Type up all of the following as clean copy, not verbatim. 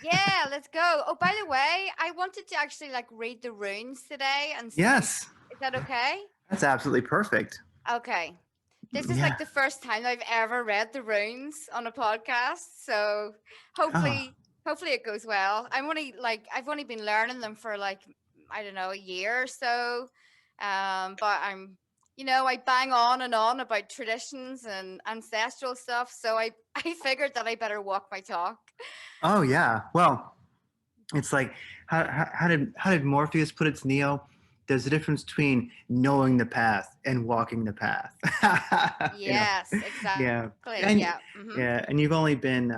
Yeah, let's go. Oh, by the way, I wanted to actually like read the runes today and see. Yes, Is that okay? that's absolutely perfect. Okay. This is Yeah. like the first time I've ever read the runes on a podcast, so Oh, hopefully it goes well. I've only been learning them for like I don't know a year or so, but I bang on and on about traditions and ancestral stuff, so I I figured that I better walk my talk. oh yeah. Well, it's like how did Morpheus put it to Neo? There's a difference between knowing the path and walking the path. you know, Yes, yeah, exactly. and Yeah. Mm-hmm. yeah, and you've only been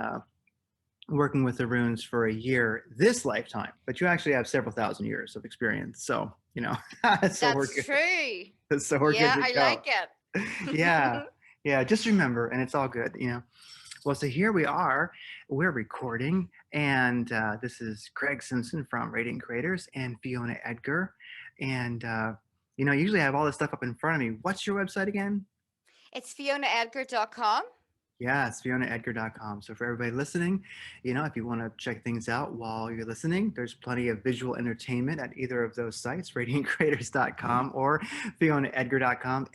working with the runes for a year this lifetime, but you actually have several thousand years of experience. So so we're That's good. true. So we're good Yeah, to I go. like it. Yeah, yeah. Just remember, and it's all good. Well, so here we are. We're recording, and this is Craig Simpson from Radiant Creators and Fiona Edgar. And usually I have all this stuff up in front of me. What's your website again? It's FionaEdgar.com. Yeah, it's FionaEdgar.com. So for everybody listening, if you want to check things out while you're listening, there's plenty of visual entertainment at either of those sites, radiantcreators.com or FionaEdgar.com,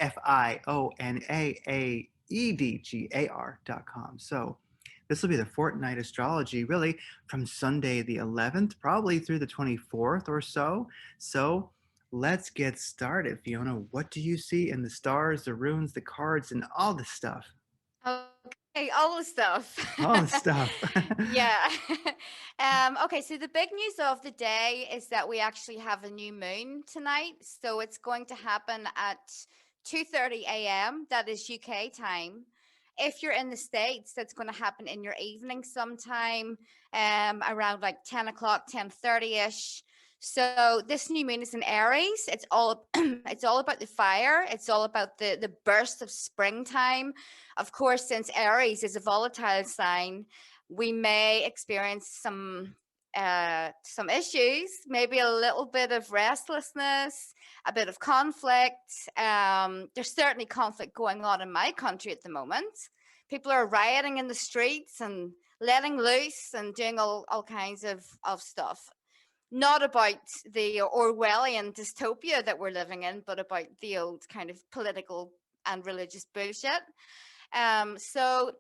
FionaAedgar.com. So this will be the fortnight astrology, really from Sunday the 11th, probably through the 24th or so. So let's get started. Fiona, what do you see in the stars, the runes, the cards, and all this stuff? Okay, all the stuff. All the stuff. Yeah. Okay, so the big news of the day is that we actually have a new moon tonight. So it's going to happen at 2:30 a.m. That is UK time. If you're in the States, that's going to happen in your evening sometime, around like 10 o'clock, 10:30-ish. So this new moon is in Aries. It's all it's all about the fire. It's all about the burst of springtime. Of course, since Aries is a volatile sign, we may experience some issues, maybe a little bit of restlessness, a bit of conflict. There's certainly conflict going on in my country at the moment. People are rioting in the streets and letting loose and doing all kinds of stuff. Not about the Orwellian dystopia that we're living in, but about the old kind of political and religious bullshit. So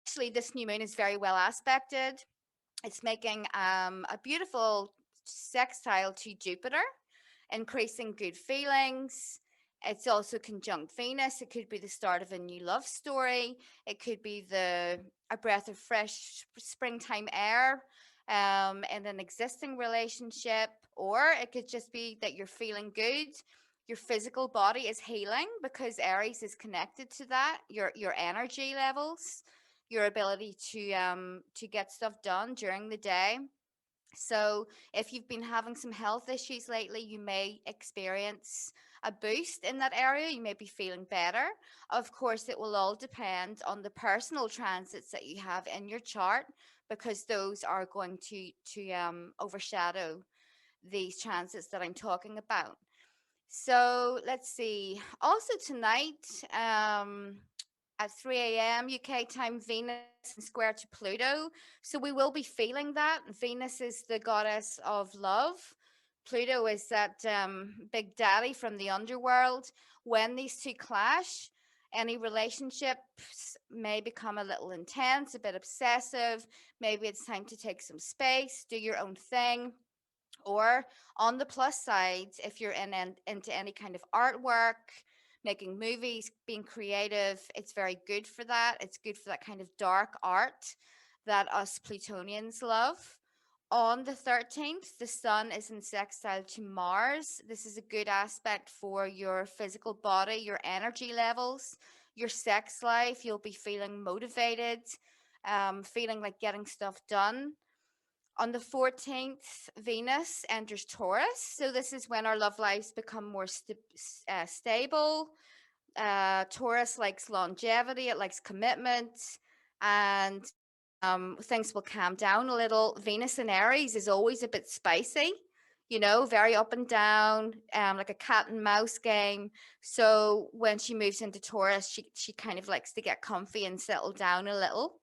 actually, this new moon is very well aspected. It's making a beautiful sextile to Jupiter, increasing good feelings. It's also conjunct Venus. It could be the start of a new love story. It could be a breath of fresh springtime air in an existing relationship, or it could just be that you're feeling good. Your physical body is healing because Aries is connected to that. Your energy levels, your ability to get stuff done during the day. So, if you've been having some health issues lately, you may experience a boost in that area. You may be feeling better. Of course, it will all depend on the personal transits that you have in your chart because those are going to overshadow these transits that I'm talking about. So let's see. Also tonight, at 3 a.m. UK time, Venus in square to Pluto. So we will be feeling that. Venus is the goddess of love. Pluto is that big daddy from the underworld. When these two clash, any relationships may become a little intense, a bit obsessive. Maybe it's time to take some space, do your own thing. Or on the plus side, if you're into any kind of artwork, making movies, being creative, it's very good for that. It's good for that kind of dark art that us Plutonians love. On the 13th, the sun is in sextile to Mars. This is a good aspect for your physical body, your energy levels, your sex life. You'll be feeling motivated, feeling like getting stuff done. On the 14th, Venus enters Taurus. So, this is when our love lives become more stable. Taurus likes longevity, it likes commitment, and things will calm down a little. Venus in Aries is always a bit spicy, very up and down, like a cat and mouse game. So, when she moves into Taurus, she kind of likes to get comfy and settle down a little.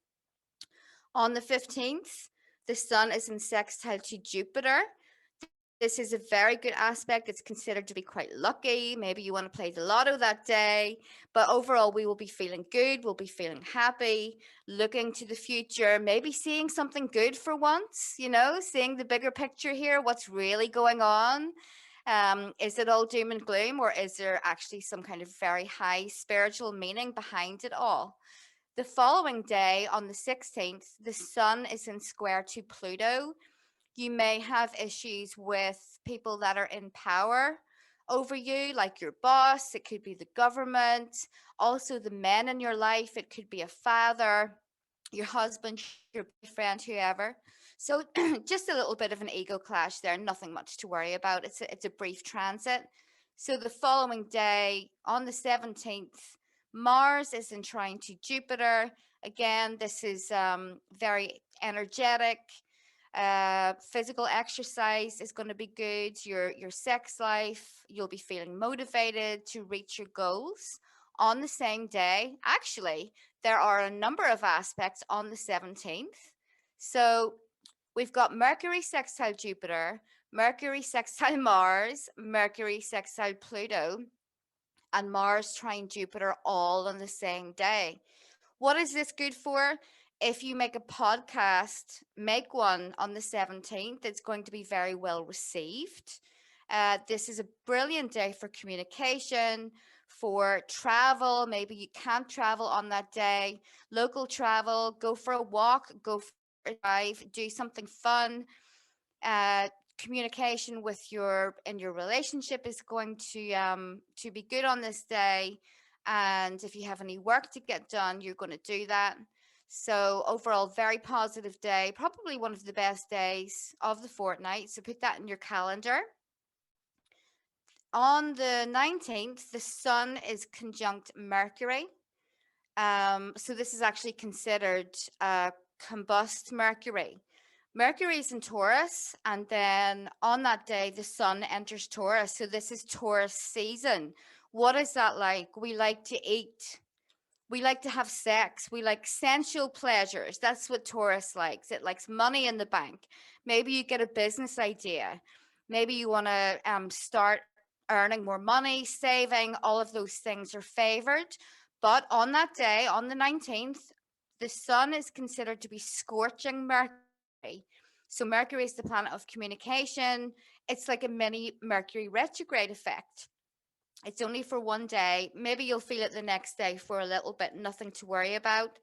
On the 15th, The sun is in sextile to Jupiter. This is a very good aspect. It's considered to be quite lucky. Maybe you want to play the lotto that day, but overall, we will be feeling good. We'll be feeling happy, looking to the future, maybe seeing something good for once, seeing the bigger picture here, what's really going on. Is it all doom and gloom, or is there actually some kind of very high spiritual meaning behind it all? The following day, on the 16th, the sun is in square to Pluto. You may have issues with people that are in power over you, like your boss. It could be the government, also the men in your life. It could be a father, your husband, your boyfriend, whoever. So just a little bit of an ego clash there, nothing much to worry about. It's a brief transit. So the following day, on the 17th, Mars is in trine to Jupiter. Again, this is very energetic. Physical exercise is going to be good. Your sex life, you'll be feeling motivated to reach your goals. On the same day, actually, there are a number of aspects on the 17th. So we've got Mercury sextile Jupiter, Mercury sextile Mars, Mercury sextile Pluto, and Mars trine Jupiter all on the same day. What is this good for? If you make a podcast, make one on the 17th. It's going to be very well received. This is a brilliant day for communication, for travel. Maybe you can't travel on that day. Local travel, go for a walk, go for a drive, do something fun. uh, Communication with your relationship is going to be good on this day, and if you have any work to get done, you're going to do that. So overall, very positive day, probably one of the best days of the fortnight, so put that in your calendar. On the 19th, the sun is conjunct Mercury. So this is actually considered combust Mercury. Mercury is in Taurus, and then on that day, the sun enters Taurus. So this is Taurus season. What is that like? We like to eat. We like to have sex. We like sensual pleasures. That's what Taurus likes. It likes money in the bank. Maybe you get a business idea. Maybe you want to start earning more money, saving. All of those things are favored. But on that day, on the 19th, the sun is considered to be scorching Mercury. So Mercury is the planet of communication. It's like a mini Mercury retrograde effect. It's only for one day. Maybe you'll feel it the next day for a little bit, nothing to worry about.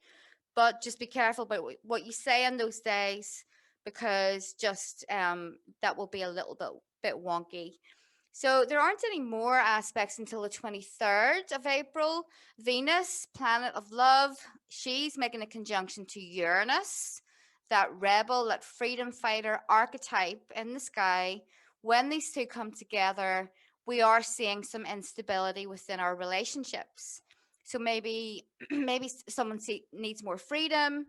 But just be careful about what you say on those days, because just that will be a little bit wonky. So there aren't any more aspects until the 23rd of April. Venus, planet of love, she's making a conjunction to Uranus, that rebel, that freedom fighter archetype in the sky. When these two come together, we are seeing some instability within our relationships. So maybe maybe someone needs more freedom.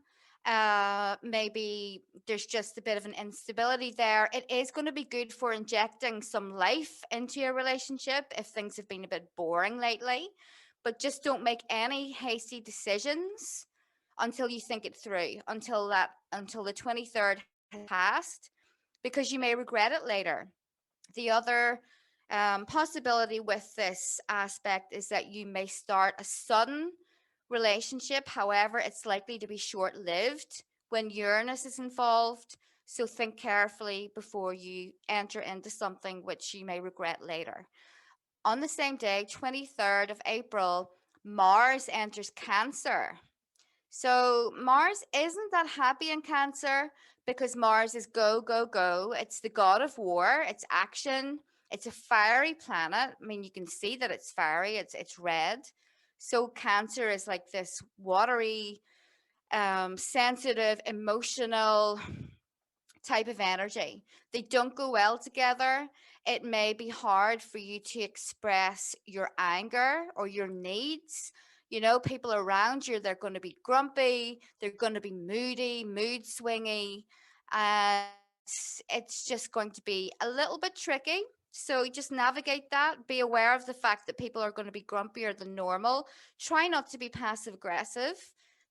Maybe there's just a bit of an instability there. It is going to be good for injecting some life into your relationship if things have been a bit boring lately. But just don't make any hasty decisions until you think it through, until the 23rd has passed, because you may regret it later. The other possibility with this aspect is that you may start a sudden relationship. However, it's likely to be short lived when Uranus is involved. So think carefully before you enter into something which you may regret later. On the same day, 23rd of April, Mars enters Cancer. So Mars isn't that happy in Cancer because Mars is go, go, go. It's the god of war, it's action, it's a fiery planet. I mean, you can see that it's fiery, it's red. So Cancer is like this watery, sensitive, emotional type of energy. They don't go well together. It may be hard for you to express your anger or your needs. People around you, they're going to be grumpy, they're going to be moody, mood swingy, and it's just going to be a little bit tricky. So just navigate that. Be aware of the fact that people are going to be grumpier than normal. Try not to be passive aggressive.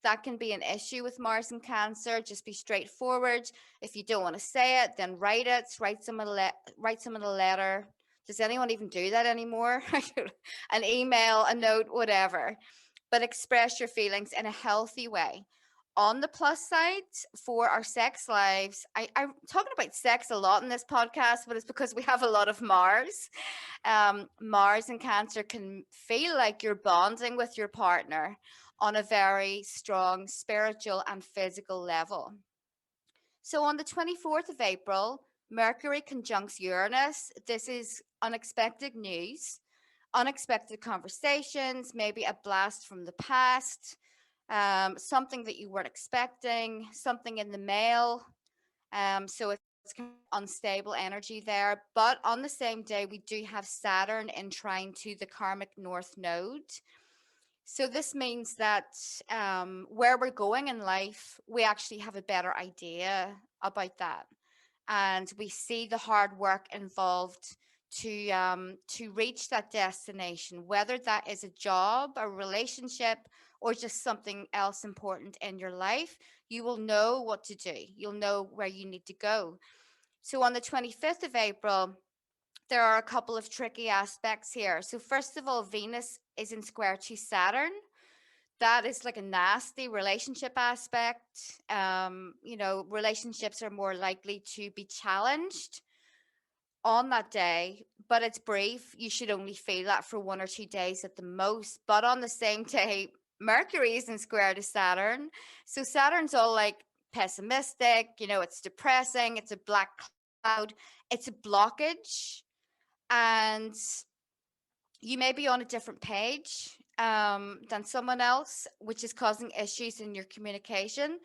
That can be an issue with Mars and Cancer. Just be straightforward. If you don't want to say it, then write it. Write someone a letter. Does anyone even do that anymore? An email, a note, whatever. But express your feelings in a healthy way. On the plus side, for our sex lives, I'm talking about sex a lot in this podcast, but it's because we have a lot of Mars. Mars and Cancer can feel like you're bonding with your partner on a very strong spiritual and physical level. So on the 24th of April, Mercury conjuncts Uranus. This is unexpected news, unexpected conversations, maybe a blast from the past, something that you weren't expecting, something in the mail. So it's kind of unstable energy there. But on the same day, we do have Saturn in trine to the karmic north node. So this means that where we're going in life, we actually have a better idea about that, and we see the hard work involved to reach that destination, whether that is a job, a relationship, or just something else important in your life. You will know what to do. You'll know where you need to go. So on the 25th of April, there are a couple of tricky aspects here. So first of all, Venus is in square to Saturn. That is like a nasty relationship aspect. Relationships are more likely to be challenged on that day, but it's brief. You should only feel that for 1 or 2 days at the most. But on the same day, Mercury is in square to Saturn. So Saturn's all like pessimistic, it's depressing, it's a black cloud, it's a blockage. And you may be on a different page than someone else, which is causing issues in your communication.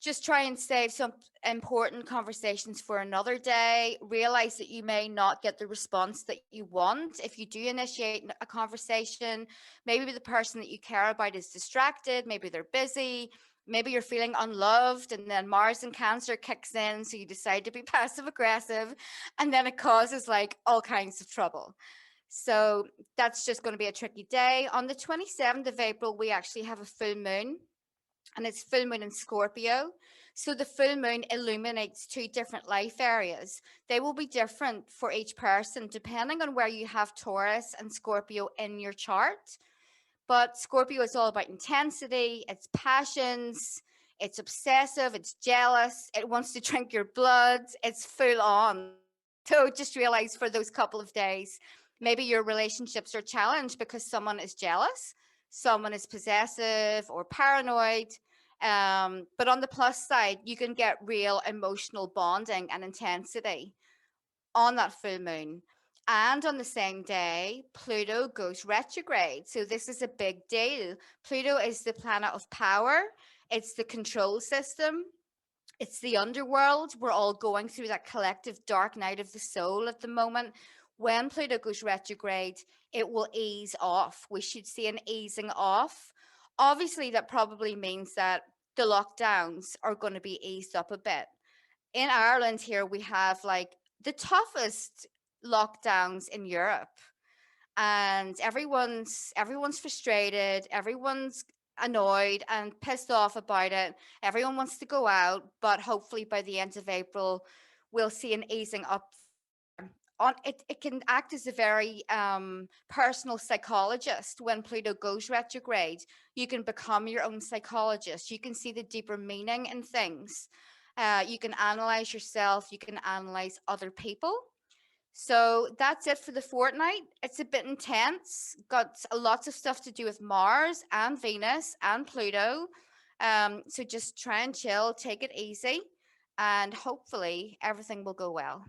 Just try and save some important conversations for another day. Realize that you may not get the response that you want. If you do initiate a conversation, maybe the person that you care about is distracted, maybe they're busy, maybe you're feeling unloved, and then Mars and Cancer kicks in, so you decide to be passive aggressive, and then it causes like all kinds of trouble. So that's just going to be a tricky day. On the 27th of April, we actually have a full moon, and it's full moon in Scorpio. So the full moon illuminates two different life areas. They will be different for each person depending on where you have Taurus and Scorpio in your chart. But Scorpio is all about intensity, it's passions, it's obsessive, it's jealous, it wants to drink your blood, it's full on. So just realize for those couple of days, maybe your relationships are challenged because someone is jealous, someone is possessive or paranoid. But on the plus side, you can get real emotional bonding and intensity on that full moon. And on the same day, Pluto goes retrograde. So this is a big deal. Pluto is the planet of power. It's the control system. It's the underworld. We're all going through that collective dark night of the soul at the moment. When Pluto goes retrograde, it will ease off. We should see an easing off. Obviously, that probably means that the lockdowns are going to be eased up a bit. In Ireland here, we have like the toughest lockdowns in Europe, and everyone's frustrated, everyone's annoyed and pissed off about it. Everyone wants to go out, but hopefully by the end of April, we'll see an easing up. On it can act as a very personal psychologist. When Pluto goes retrograde, you can become your own psychologist. You can see the deeper meaning in things. You can analyze yourself, you can analyze other people. So that's it for the fortnight. It's a bit intense, got lots of stuff to do with Mars and Venus and Pluto. So just try and chill, take it easy, and hopefully everything will go well.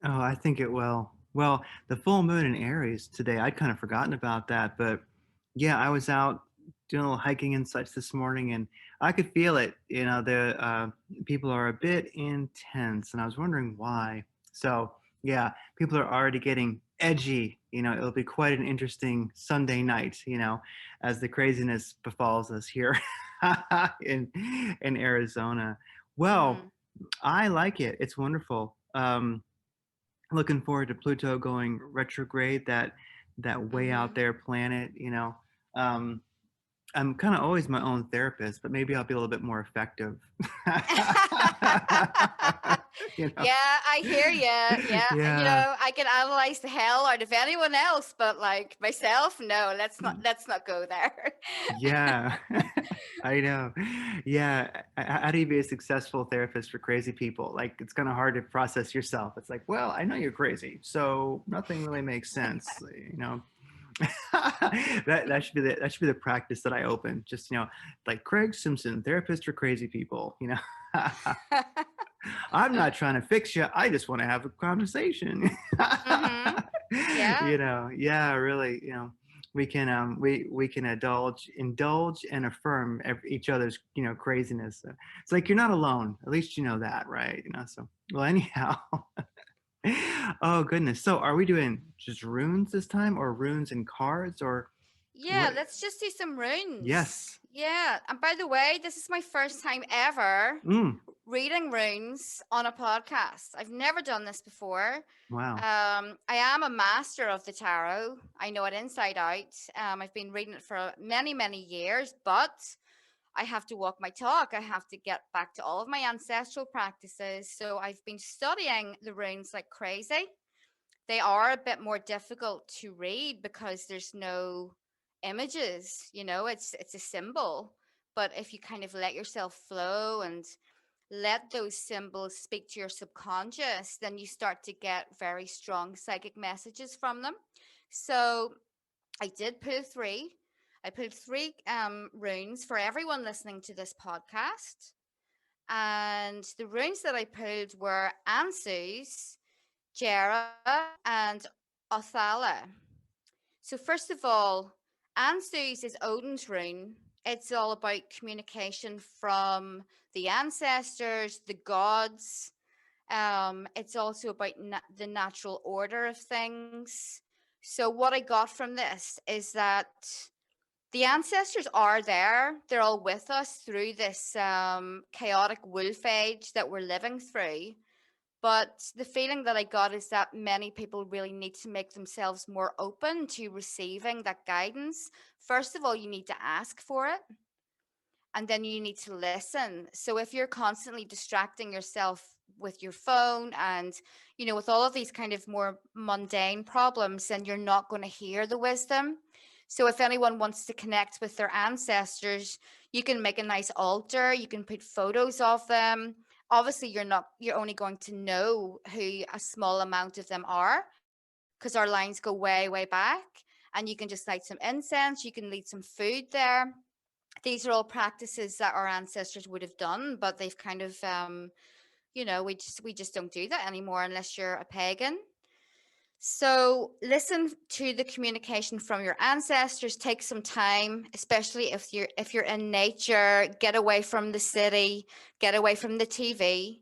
Oh, I think it will. Well, the full moon in Aries today, I'd kind of forgotten about that, but yeah, I was out doing a little hiking and such this morning, and I could feel it. The people are a bit intense, and I was wondering why. So yeah, people are already getting edgy. It'll be quite an interesting Sunday night. As the craziness befalls us here in Arizona. Well, Mm, I like it. It's wonderful. Looking forward to Pluto going retrograde, that way out mm-hmm. there planet. Um, I'm kind of always my own therapist, but maybe I'll be a little bit more effective. You know? Yeah, I hear you. Yeah, Yeah. I can analyze the hell out of anyone else, but like myself, no, let's not go there. Yeah. I know. Yeah. How do you be a successful therapist for crazy people? Like, it's kind of hard to process yourself. It's like, well, I know you're crazy, so nothing really makes sense, you know. That should be the practice that I open. Just, like Craig Simpson, therapist for crazy people, you know. I'm not trying to fix you. I just want to have a conversation. Mhm. Yeah. Yeah, really, we can indulge and affirm each other's, craziness. It's like you're not alone. At least you know that, right? So well, anyhow. Oh goodness. So are we doing just runes this time, or runes and cards, or Yeah, what? let's just do some runes. Yes. Yeah. And by the way, this is my first time ever Mm, reading runes on a podcast. I've never done this before. wow. I am a master of the tarot. I know it inside out. I've been reading it for many, many years, but I have to walk my talk. I have to get back to all of my ancestral practices. So I've been studying the runes like crazy. They are a bit more difficult to read because there's no images, it's a symbol. But if you kind of let yourself flow and let those symbols speak to your subconscious, then you start to get very strong psychic messages from them. So I did pull three. I pulled three runes for everyone listening to this podcast. And the runes that I pulled were Ansus, Jera, and Othala. So first of all, Ansus is Odin's rune. It's all about communication from the ancestors, the gods. It's also about the natural order of things. So what I got from this is that the ancestors are there. They're all with us through this chaotic wolf age that we're living through. But the feeling that I got is that many people really need to make themselves more open to receiving that guidance. First of all, you need to ask for it, and then you need to listen. So if you're constantly distracting yourself with your phone and, with all of these kind of more mundane problems, then you're not going to hear the wisdom. So if anyone wants to connect with their ancestors, you can make a nice altar, you can put photos of them. Obviously, you're only going to know who a small amount of them are because our lines go way, way back. And you can just light some incense, you can leave some food there. These are all practices that our ancestors would have done, but they've kind of we just don't do that anymore unless you're a pagan. So listen to the communication from your ancestors. Take some time, especially if you're in nature. Get away from the city, get away from the TV.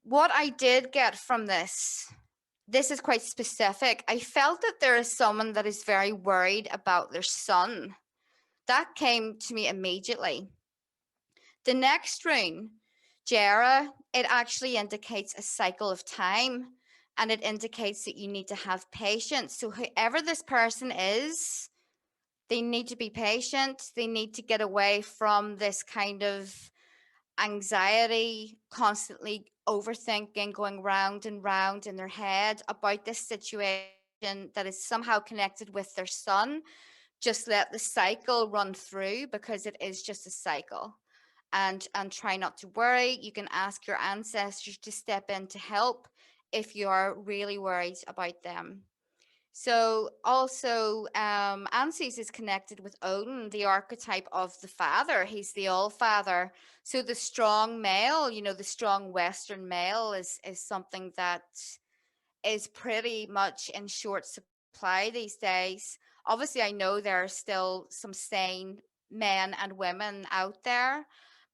What I did get from this is quite specific. I felt that there is someone that is very worried about their son. That came to me immediately. The next rune, Jera, it actually indicates a cycle of time, and it indicates that you need to have patience. So, whoever this person is, they need to be patient. They need to get away from this kind of anxiety, constantly overthinking, going round and round in their head about this situation that is somehow connected with their son. Just let the cycle run through because it is just a cycle. And try not to worry. You can ask your ancestors to step in to help if you are really worried about them. So also, Anses is connected with Odin, the archetype of the father. He's the all father. So the strong male, the strong Western male is something that is pretty much in short supply these days. Obviously, I know there are still some sane men and women out there,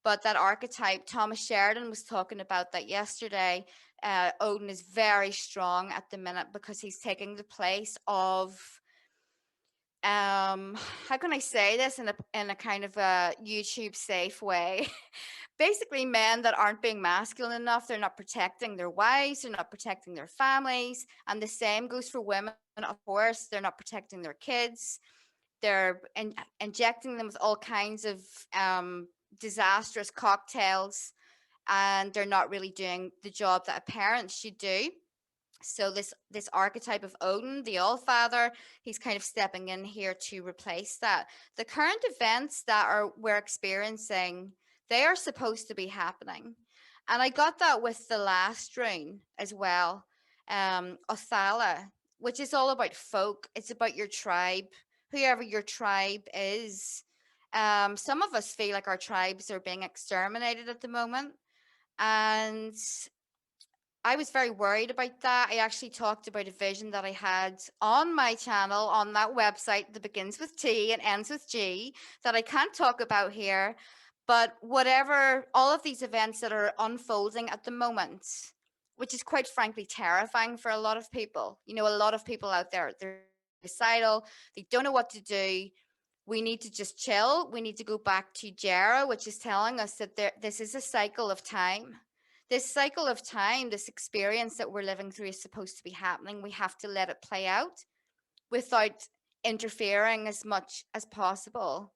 but that archetype, Thomas Sheridan was talking about that yesterday. Odin is very strong at the minute because he's taking the place of how can I say this in a kind of a YouTube safe way? Basically, men that aren't being masculine enough, they're not protecting their wives, they're not protecting their families, and the same goes for women, of course. They're not protecting their kids. they're injecting them with all kinds of disastrous cocktails, and they're not really doing the job that a parent should do. So this archetype of Odin, the All Father, he's kind of stepping in here to replace that. The current events that we're experiencing, they are supposed to be happening, and I got that with the last rune as well, Othala, which is all about folk. It's about your tribe, whoever your tribe is. Some of us feel like our tribes are being exterminated at the moment, and I was very worried about that. I actually talked about a vision that I had on my channel on that website that begins with T and ends with G that I can't talk about here. But whatever, all of these events that are unfolding at the moment, which is quite frankly terrifying for a lot of people. You know, a lot of people out there, they're suicidal, they don't know what to do. We need to just chill. We need to go back to Jera, which is telling us that this is a cycle of time. This cycle of time, this experience that we're living through is supposed to be happening. We have to let it play out without interfering as much as possible.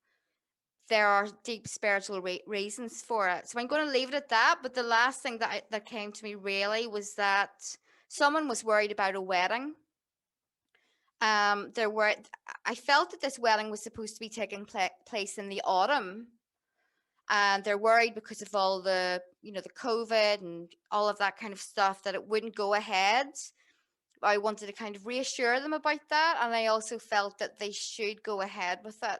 There are deep spiritual reasons for it. So I'm going to leave it at that. But the last thing that came to me really was that someone was worried about a wedding. I felt that this wedding was supposed to be taking place in the autumn, and they're worried because of all the the COVID and all of that kind of stuff that it wouldn't go ahead. I wanted to kind of reassure them about that, and I also felt that they should go ahead with it.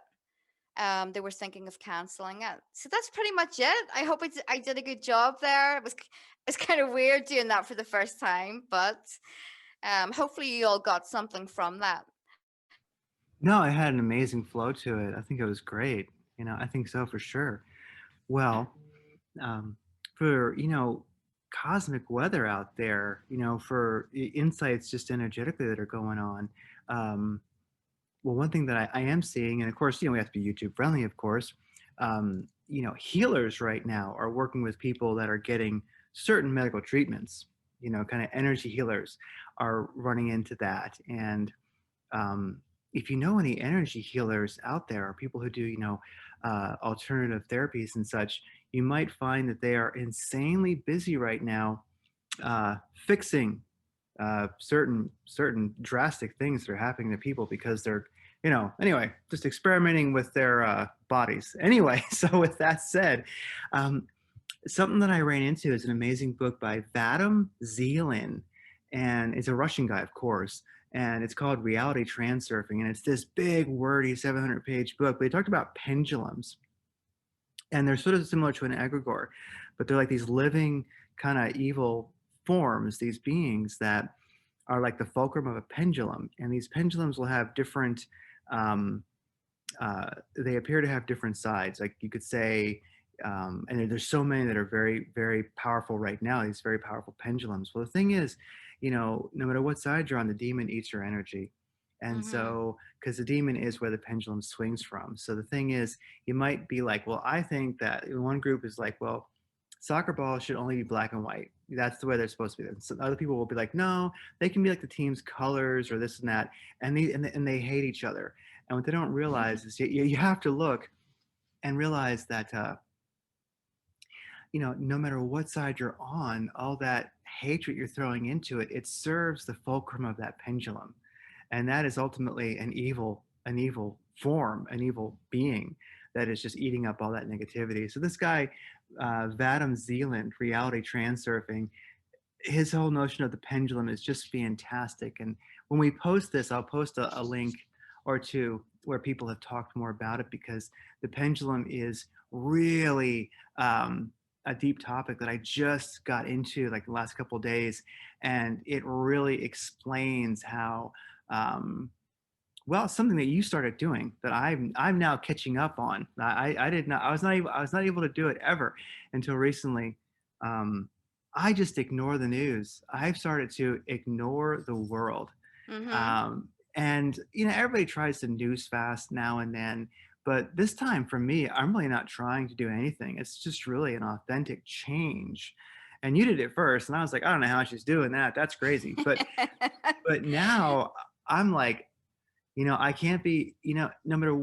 They were thinking of canceling it, so that's pretty much it. I hope I did a good job there. It's kind of weird doing that for the first time, but hopefully you all got something from that. No, it had an amazing flow to it. I think it was great. I think so for sure. Well, um, for cosmic weather out there, for insights just energetically that are going on. Well, one thing that I am seeing, and of course, we have to be YouTube friendly, of course. Healers right now are working with people that are getting certain medical treatments. Kind of energy healers are running into that, and if you know any energy healers out there, or people who do alternative therapies and such, you might find that they are insanely busy right now fixing certain drastic things that are happening to people because they're anyway, just experimenting with their bodies anyway. So with that said, something that I ran into is an amazing book by Vadim Zelin, and it's a Russian guy, of course, and it's called Reality Transurfing, and it's this big wordy 700-page book, but he talked about pendulums, and they're sort of similar to an egregore, but they're like these living kind of evil forms, these beings that are like the fulcrum of a pendulum, and these pendulums will have different they appear to have different sides. Like you could say, and there's so many that are very, very powerful right now, these very powerful pendulums. Well, the thing is, no matter what side you're on, the demon eats your energy. And Mm-hmm. so, because the demon is where the pendulum swings from. So the thing is, you might be like, well, I think that one group is like, well, soccer balls should only be black and white. That's the way they're supposed to be. And so other people will be like, no, they can be like the team's colors or this and that. And they hate each other. And what they don't realize is you have to look and realize that, no matter what side you're on, all that hatred you're throwing into it, it serves the fulcrum of that pendulum. And that is ultimately an evil form, an evil being that is just eating up all that negativity. So this guy, Vadim Zeland, reality transurfing, his whole notion of the pendulum is just fantastic. And when we post this, I'll post a link or two where people have talked more about it, because the pendulum is really a deep topic that I just got into like the last couple of days, and it really explains how well, something that you started doing that I'm now catching up on. I did not, I was not able to do it ever until recently. I just ignore the news. I've started to ignore the world. Mm-hmm. And everybody tries to news fast now and then, but this time for me, I'm really not trying to do anything. It's just really an authentic change. And you did it first, and I was like, I don't know how she's doing that. That's crazy. But now I'm like, I can't be, no matter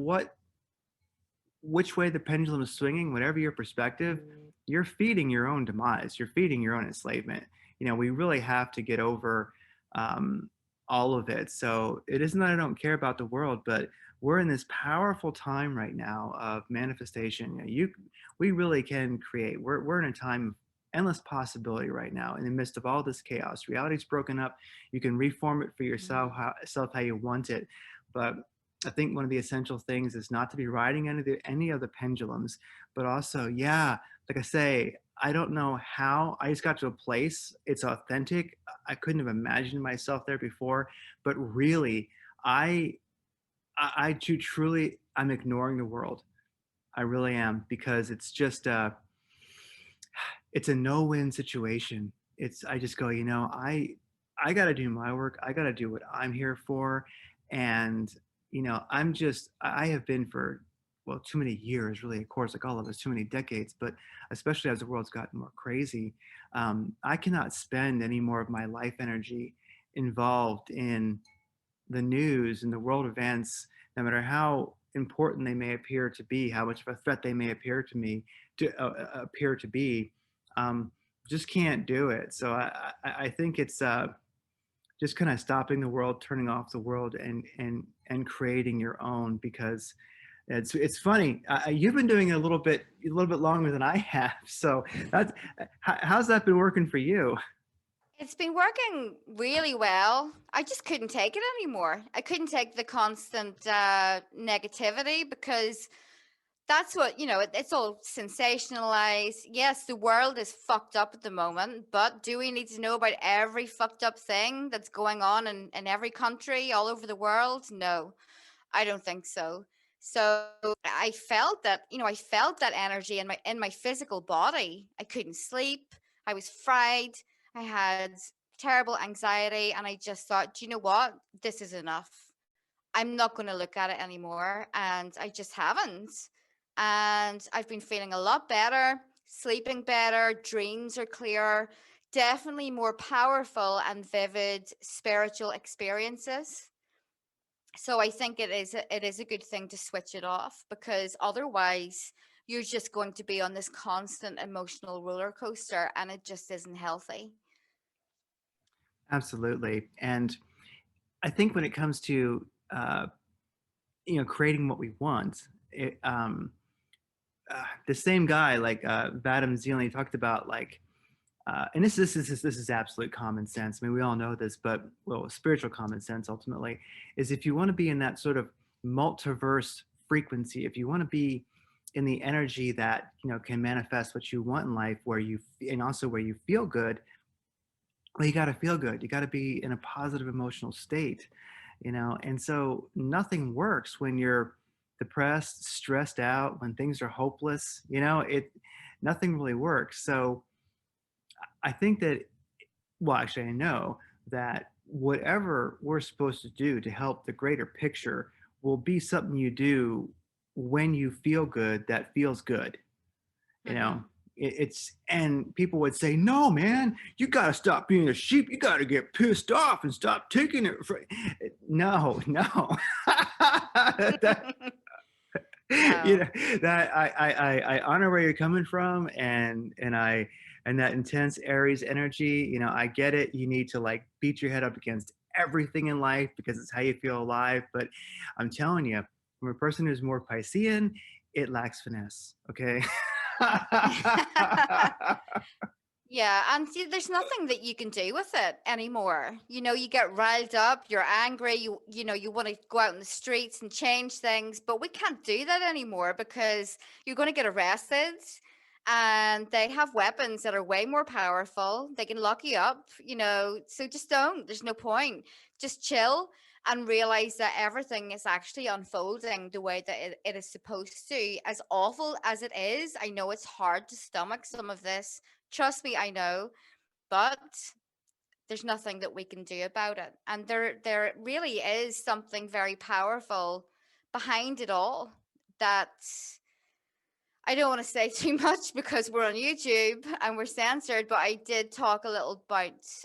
which way the pendulum is swinging, whatever your perspective, you're feeding your own demise. You're feeding your own enslavement. We really have to get over um, all of it. So it isn't that I don't care about the world, but we're in this powerful time right now of manifestation. We really can create. We're in a time of endless possibility right now in the midst of all this chaos. Reality's broken up. You can reform it for yourself, how you want it. But I think one of the essential things is not to be riding any of the pendulums, but also, yeah, like I say, I don't know how. I just got to a place. It's authentic. I couldn't have imagined myself there before, but really, I do truly, I'm ignoring the world. I really am, because it's just it's a no-win situation. I just go, I got to do my work. I got to do what I'm here for. And, I have been for, well, too many years, really, of course, like all of us, too many decades, but especially as the world's gotten more crazy, I cannot spend any more of my life energy involved in the news and the world events, no matter how important they may appear to be, how much of a threat they may appear to be, um, just can't do it. So I think it's just kind of stopping the world, turning off the world, and creating your own. Because it's funny. You've been doing it a little bit longer than I have. So how's that been working for you? It's been working really well. I just couldn't take it anymore. I couldn't take the constant negativity, because that's what, it's all sensationalized. Yes, the world is fucked up at the moment, but do we need to know about every fucked up thing that's going on in every country all over the world? No, I don't think so. So I felt that energy in my physical body. I couldn't sleep. I was fried. I had terrible anxiety, and I just thought, do you know what? This is enough. I'm not going to look at it anymore. And I just haven't. And I've been feeling a lot better, sleeping better, dreams are clearer, definitely more powerful and vivid spiritual experiences. So I think it is a good thing to switch it off, because otherwise you're just going to be on this constant emotional roller coaster, and it just isn't healthy. Absolutely. And I think when it comes to creating what we want, the same guy, like Vadim Zeland, talked about, like, and this is absolute common sense. I mean, we all know this, but, well, spiritual common sense ultimately is, if you want to be in that sort of multiverse frequency, if you want to be in the energy that can manifest what you want in life, and also where you feel good, well, you got to feel good. You got to be in a positive emotional state, and so nothing works when you're depressed, stressed out, when things are hopeless. Nothing really works. So I think that, well, actually, I know that whatever we're supposed to do to help the greater picture will be something you do when you feel good, that feels good. You Hmm. know, and people would say, no, man, you got to stop being a sheep. You got to get pissed off and stop taking it. No, no. that, No. that I honor where you're coming from, and that intense Aries energy. I get it. You need to, like, beat your head up against everything in life because it's how you feel alive. But I'm telling you, from a person who's more Piscean, it lacks finesse. Okay. Yeah, and see, there's nothing that you can do with it anymore. You get riled up, you're angry, you want to go out in the streets and change things, but we can't do that anymore, because you're going to get arrested, and they have weapons that are way more powerful. They can lock you up, so just don't. There's no point. Just chill and realize that everything is actually unfolding the way that it is supposed to. As awful as it is, I know it's hard to stomach some of this. Trust me, I know, but there's nothing that we can do about it. And there really is something very powerful behind it all, that I don't want to say too much, because we're on YouTube and we're censored, but I did talk a little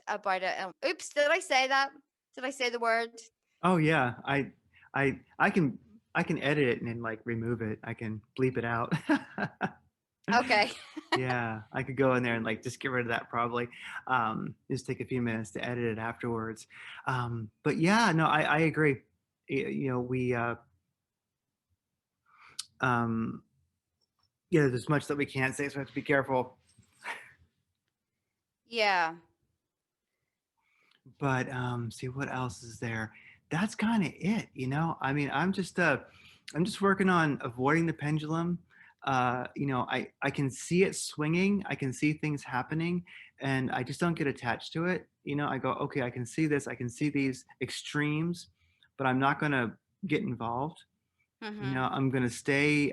about it. Oops, did I say that? Did I say the word? Oh yeah, I can edit it and then like remove it. I can bleep it out. Okay. Yeah, I could go in there and like just get rid of that probably. Just take a few minutes to edit it afterwards. But yeah, no, I agree. You know, um, yeah, there's much that we can't say, so we have to be careful. Yeah. But see what else is there. That's kind of it, you know. I mean, I'm just working on avoiding the pendulum. You know, I can see it swinging, I can see things happening, and I just don't get attached to it. You know, I go, okay, I can see this, I can see these extremes, but I'm not going to get involved. You Mm-hmm. know, I'm going to stay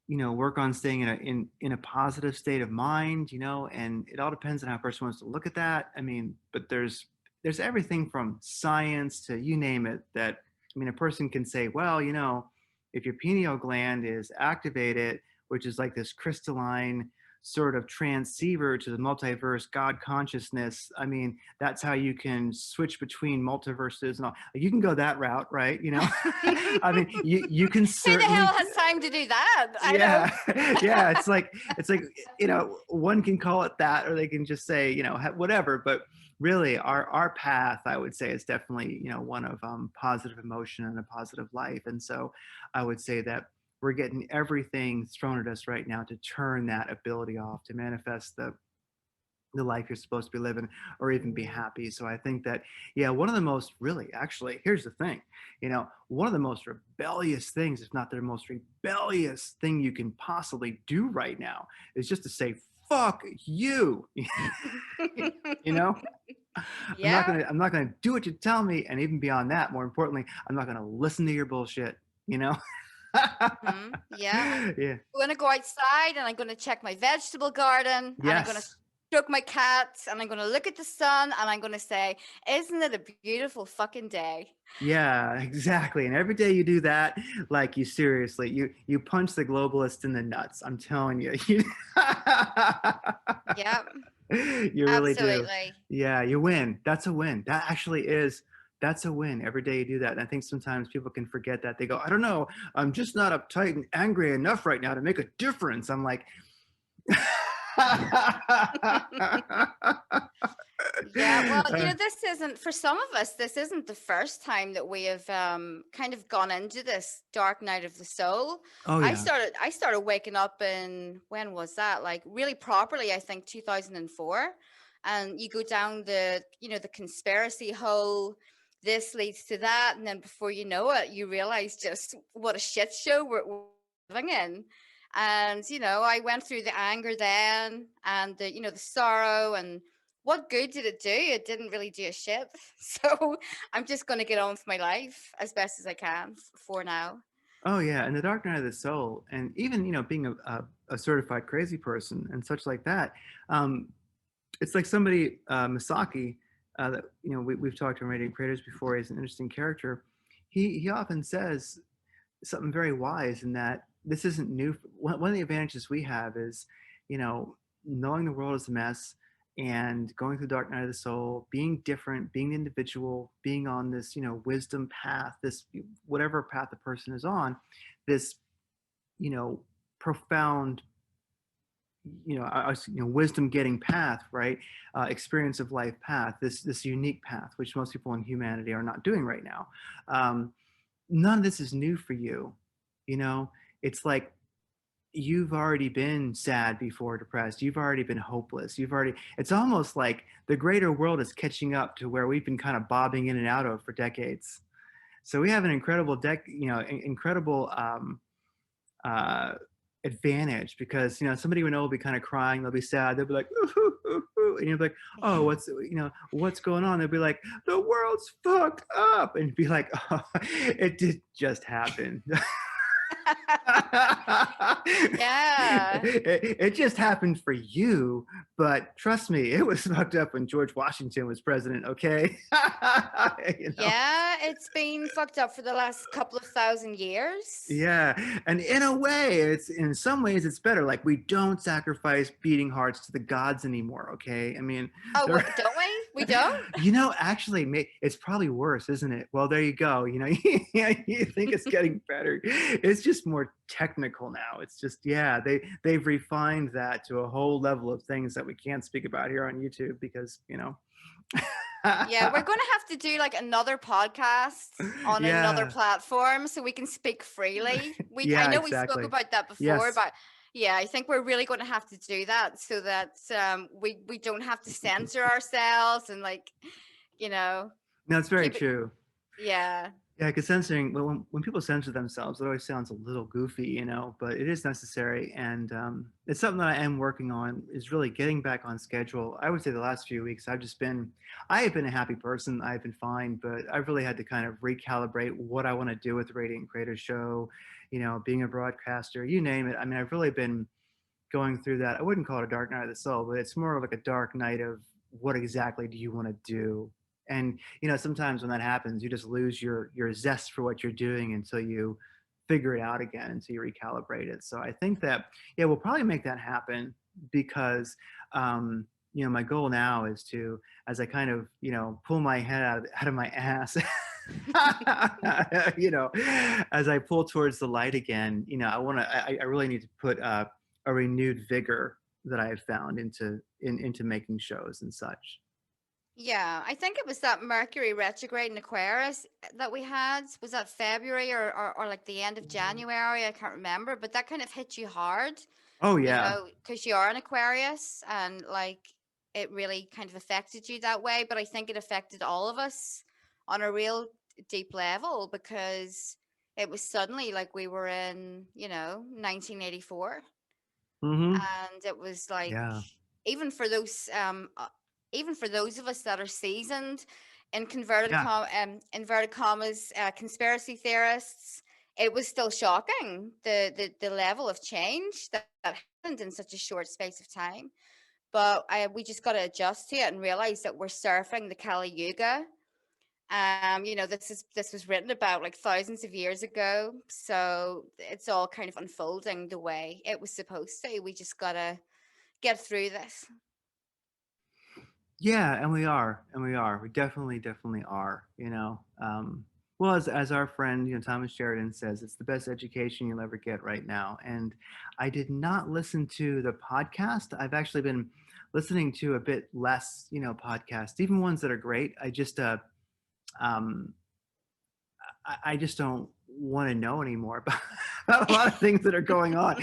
you know, work on staying in a positive state of mind, you know, and it all depends on how a person wants to look at that. I mean, but there's everything from science to you name it that, I mean, a person can say, well, you know, if your pineal gland is activated, which is like this crystalline sort of transceiver to the multiverse God consciousness, I mean, that's how you can switch between multiverses and all. You can go that route, right? You know, I mean, you can Who the hell certainly, has time to do that? I know. yeah. Yeah, it's like, you know, one can call it that or they can just say, you know, whatever, but really our path, I would say, is definitely, you know, one of positive emotion and a positive life. And so I would say that we're getting everything thrown at us right now to turn that ability off, to manifest the life you're supposed to be living or even be happy. So I think that, yeah, one of the most really, actually, here's the thing, you know, one of the most rebellious things, if not the most rebellious thing you can possibly do right now, is just to say, fuck you. You know, Yeah. I'm not gonna do what you tell me. And even beyond that, more importantly, I'm not gonna listen to your bullshit, you know? Hmm. Yeah. Yeah. I'm gonna go outside and I'm gonna check my vegetable garden and I'm gonna Yes. stroke my cats and I'm gonna look at the sun and I'm gonna say, "Isn't it a beautiful fucking day?" Yeah, exactly. And every day you do that, like you seriously, you punch the globalists in the nuts. I'm telling you. Yeah, You really do. absolutely. Yeah, you win. That's a win. That actually is, that's a win. Every day you do that. And I think sometimes people can forget that. They go, I don't know, I'm just not uptight and angry enough right now to make a difference. I'm like, Yeah, well, this isn't for some of us. This isn't the first time that we have kind of gone into this dark night of the soul. oh yeah. I started waking up in when was that? Like really properly, I think 2004. And you go down the conspiracy hole. This leads to that, and then before you know it, you realize just what a shit show we're living in. And I went through the anger then, and the sorrow, and what good did it do? It didn't really do a shit. So I'm just going to get on with my life as best as I can for now. Oh yeah, and the dark night of the soul, and even being a certified crazy person and such like that. Um, it's like somebody Misaki that we've talked to Radiant Creators before. He's an interesting character. He often says something very wise in that this isn't new. One of the advantages we have is, knowing the world is a mess and going through the dark night of the soul, being different, being an individual, being on this, wisdom path, this whatever path the person is on, this, profound, wisdom getting path, right? Experience of life path, this unique path, which most people in humanity are not doing right now. None of this is new for you. It's like you've already been sad before, depressed, you've already been hopeless, it's almost like the greater world is catching up to where we've been kind of bobbing in and out of for decades. So we have an incredible incredible uh, advantage, because somebody we know will be kind of crying, they'll be sad, they'll be like, ooh, ooh, ooh, ooh. And you'll be like, oh, what's going on? They'll be like, the world's fucked up, and you'd be like, oh, it did just happen. Yeah. It just happened for you, but trust me, it was fucked up when George Washington was president, okay? You know? Yeah, it's been fucked up for the last couple of thousand years. Yeah, and in a way, it's in some ways it's better. Like we don't sacrifice beating hearts to the gods anymore. Okay, I mean, Oh, they're- what, don't we? We don't? actually, it's probably worse, isn't it? Well, there you go. You think it's getting better. It's just more technical now. It's just they've refined that to a whole level of things that we can't speak about here on YouTube because Yeah, we're going to have to do like another podcast on another Yeah, platform so we can speak freely. I yeah, know we spoke exactly. about that before, Yes. but yeah, I think we're really going to have to do that so that we don't have to censor ourselves and like, you know, No, it's very keep it. true. Yeah. Yeah, because censoring, when people censor themselves, it always sounds a little goofy, but it is necessary. And it's something that I am working on is really getting back on schedule. I would say the last few weeks, I have been a happy person. I've been fine, but I've really had to kind of recalibrate what I want to do with the Radiant Creator Show, being a broadcaster, you name it. I mean, I've really been going through that. I wouldn't call it a dark night of the soul, but it's more of like a dark night of what exactly do you want to do? And sometimes when that happens, you just lose your zest for what you're doing until you figure it out again, until you recalibrate it. So I think that we'll probably make that happen because my goal now is to, as I kind of pull my head out of my ass. As I pull towards the light again, I really need to put a renewed vigor that I have found into making shows and such. Yeah, I think it was that Mercury retrograde in Aquarius that we had. Was that February or like the end of January? I can't remember, but that kind of hit you hard, Oh yeah. because you are an Aquarius and like it really kind of affected you that way. But I think it affected all of us on a real deep level because it was suddenly like we were in, 1984. Mm-hmm. And it was like Yeah. even for those even for those of us that are seasoned in Yeah. inverted commas conspiracy theorists, it was still shocking the level of change that happened in such a short space of time. But we just got to adjust to it and realize that we're surfing the Kali Yuga. This was written about like thousands of years ago, so it's all kind of unfolding the way it was supposed to. We just gotta get through this. Yeah, and we definitely are. Well, as our friend Thomas Sheridan says, it's the best education you'll ever get right now. And I did not listen to the podcast. I've actually been listening to a bit less podcasts, even ones that are great. Um I just don't want to know anymore about a lot of things that are going on.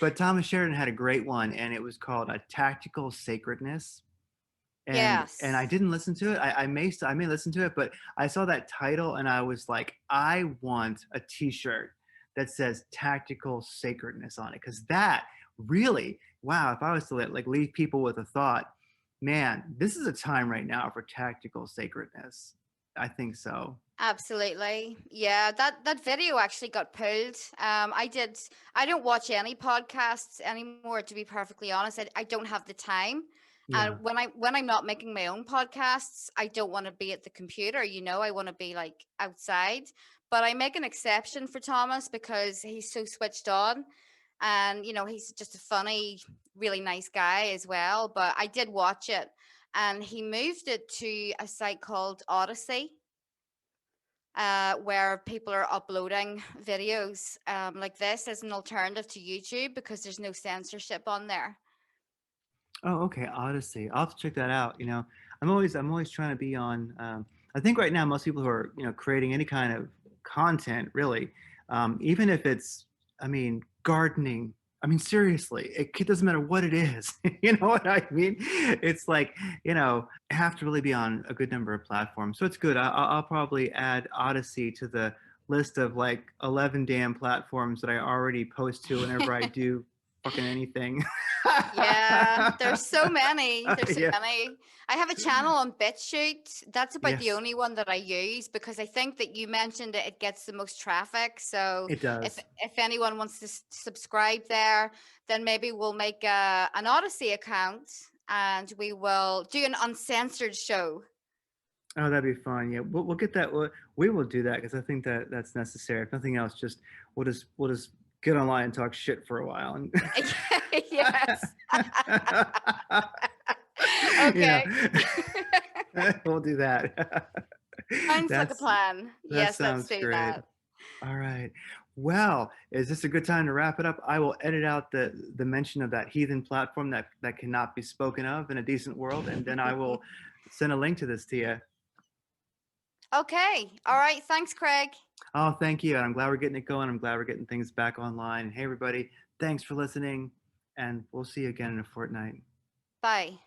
But Thomas Sheridan had a great one, and it was called a Tactical Sacredness. And I Yes, didn't listen to it. I may listen to it, but I saw that title and I was like, I want a T-shirt that says Tactical Sacredness on it, because that really, wow, if I was to like leave people with a thought, man, this is a time right now for tactical sacredness. I think so. absolutely. Yeah, that video actually got pulled. I don't watch any podcasts anymore, to be perfectly honest. I don't have the time. And Yeah. when I'm not making my own podcasts, I don't want to be at the computer, I want to be like outside. But I make an exception for Thomas because he's so switched on. And he's just a funny, really nice guy as well. But I did watch it, and he moved it to a site called Odyssey, where people are uploading videos like this as an alternative to YouTube because there's no censorship on there. Oh, okay. Odyssey. I'll have to check that out. I'm always trying to be on. I think right now most people who are creating any kind of content, really, even if it's, I mean, gardening. I mean, seriously, it doesn't matter what it is. You know what I mean? It's like have to really be on a good number of platforms. So it's good. I'll probably add Odyssey to the list of like 11 damn platforms that I already post to whenever I do fucking anything. Yeah, there's so many. There's so Yeah. many. I have a channel on BitChute. That's about the Yes, only one that I use because I think that you mentioned it gets the most traffic. So it if does. if anyone wants to subscribe there, then maybe we'll make an Odyssey account and we will do an uncensored show. Oh, that'd be fun. Yeah, we'll get that. We will do that because I think that that's necessary. If nothing else, just we'll just get online and talk shit for a while, and Yes. you know, Okay. we'll do that. Sounds like a That's plan. that Yes, let's sounds do great. that. All right. Well, is this a good time to wrap it up? I will edit out the mention of that heathen platform that cannot be spoken of in a decent world, and then I will send a link to this to you. Okay. All right. Thanks, Craig. Oh, thank you. And I'm glad we're getting it going. I'm glad we're getting things back online. Hey, everybody, thanks for listening, and we'll see you again in a fortnight. Bye.